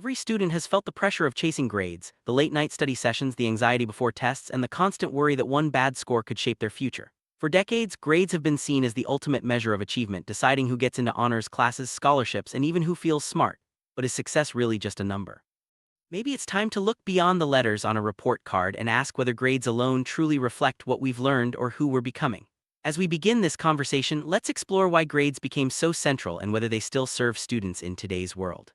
Every student has felt the pressure of chasing grades, the late-night study sessions, the anxiety before tests, and the constant worry that one bad score could shape their future. For decades, grades have been seen as the ultimate measure of achievement, deciding who gets into honors classes, scholarships, and even who feels smart. But is success really just a number? Maybe it's time to look beyond the letters on a report card and ask whether grades alone truly reflect what we've learned or who we're becoming. As we begin this conversation, let's explore why grades became so central and whether they still serve students in today's world.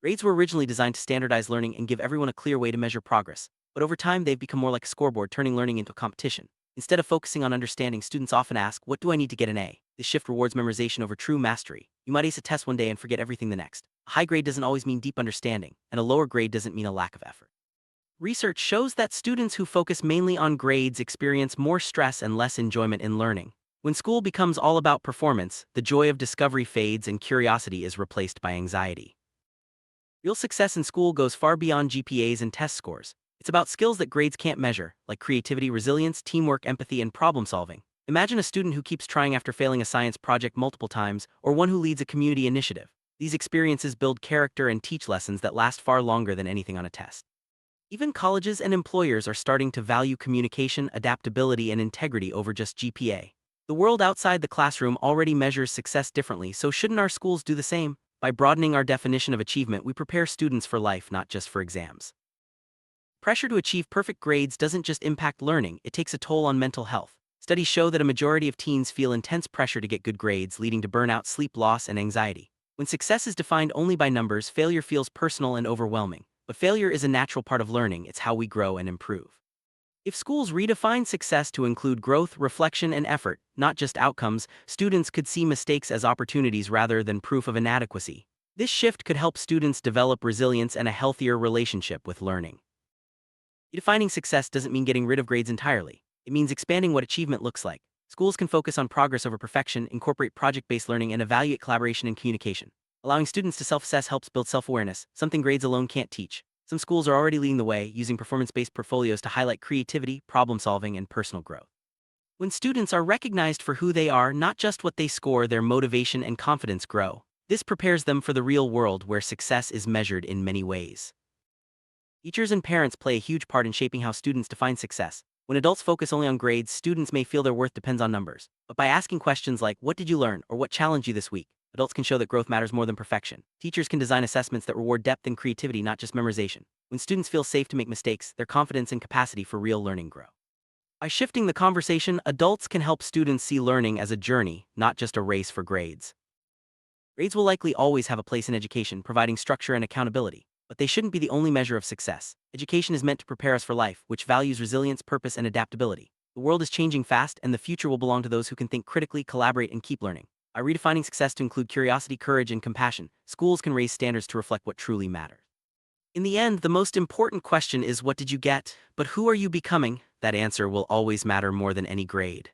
Grades were originally designed to standardize learning and give everyone a clear way to measure progress, but over time they've become more like a scoreboard, turning learning into a competition. Instead of focusing on understanding, students often ask, "What do I need to get an A?" This shift rewards memorization over true mastery. You might ace a test one day and forget everything the next. A high grade doesn't always mean deep understanding, and a lower grade doesn't mean a lack of effort. Research shows that students who focus mainly on grades experience more stress and less enjoyment in learning. When school becomes all about performance, the joy of discovery fades and curiosity is replaced by anxiety. Real success in school goes far beyond GPAs and test scores. It's about skills that grades can't measure, like creativity, resilience, teamwork, empathy, and problem solving. Imagine a student who keeps trying after failing a science project multiple times, or one who leads a community initiative. These experiences build character and teach lessons that last far longer than anything on a test. Even colleges and employers are starting to value communication, adaptability, and integrity over just GPA. The world outside the classroom already measures success differently, so shouldn't our schools do the same? By broadening our definition of achievement, we prepare students for life, not just for exams. Pressure to achieve perfect grades doesn't just impact learning, it takes a toll on mental health. Studies show that a majority of teens feel intense pressure to get good grades, leading to burnout, sleep loss, and anxiety. When success is defined only by numbers, failure feels personal and overwhelming. But failure is a natural part of learning, it's how we grow and improve. If schools redefine success to include growth, reflection, and effort, not just outcomes, students could see mistakes as opportunities rather than proof of inadequacy. This shift could help students develop resilience and a healthier relationship with learning. Redefining success doesn't mean getting rid of grades entirely. It means expanding what achievement looks like. Schools can focus on progress over perfection, incorporate project-based learning, and evaluate collaboration and communication. Allowing students to self-assess helps build self-awareness, something grades alone can't teach. Some schools are already leading the way, using performance-based portfolios to highlight creativity, problem-solving, and personal growth. When students are recognized for who they are, not just what they score, their motivation and confidence grow. This prepares them for the real world where success is measured in many ways. Teachers and parents play a huge part in shaping how students define success. When adults focus only on grades, students may feel their worth depends on numbers. But by asking questions like, "What did you learn?" or "What challenged you this week?" adults can show that growth matters more than perfection. Teachers can design assessments that reward depth and creativity, not just memorization. When students feel safe to make mistakes, their confidence and capacity for real learning grow. By shifting the conversation, adults can help students see learning as a journey, not just a race for grades. Grades will likely always have a place in education, providing structure and accountability. But they shouldn't be the only measure of success. Education is meant to prepare us for life, which values resilience, purpose, and adaptability. The world is changing fast, and the future will belong to those who can think critically, collaborate, and keep learning. By redefining success to include curiosity, courage, and compassion, schools can raise standards to reflect what truly matters. In the end, the most important question is, what did you get? But who are you becoming? That answer will always matter more than any grade.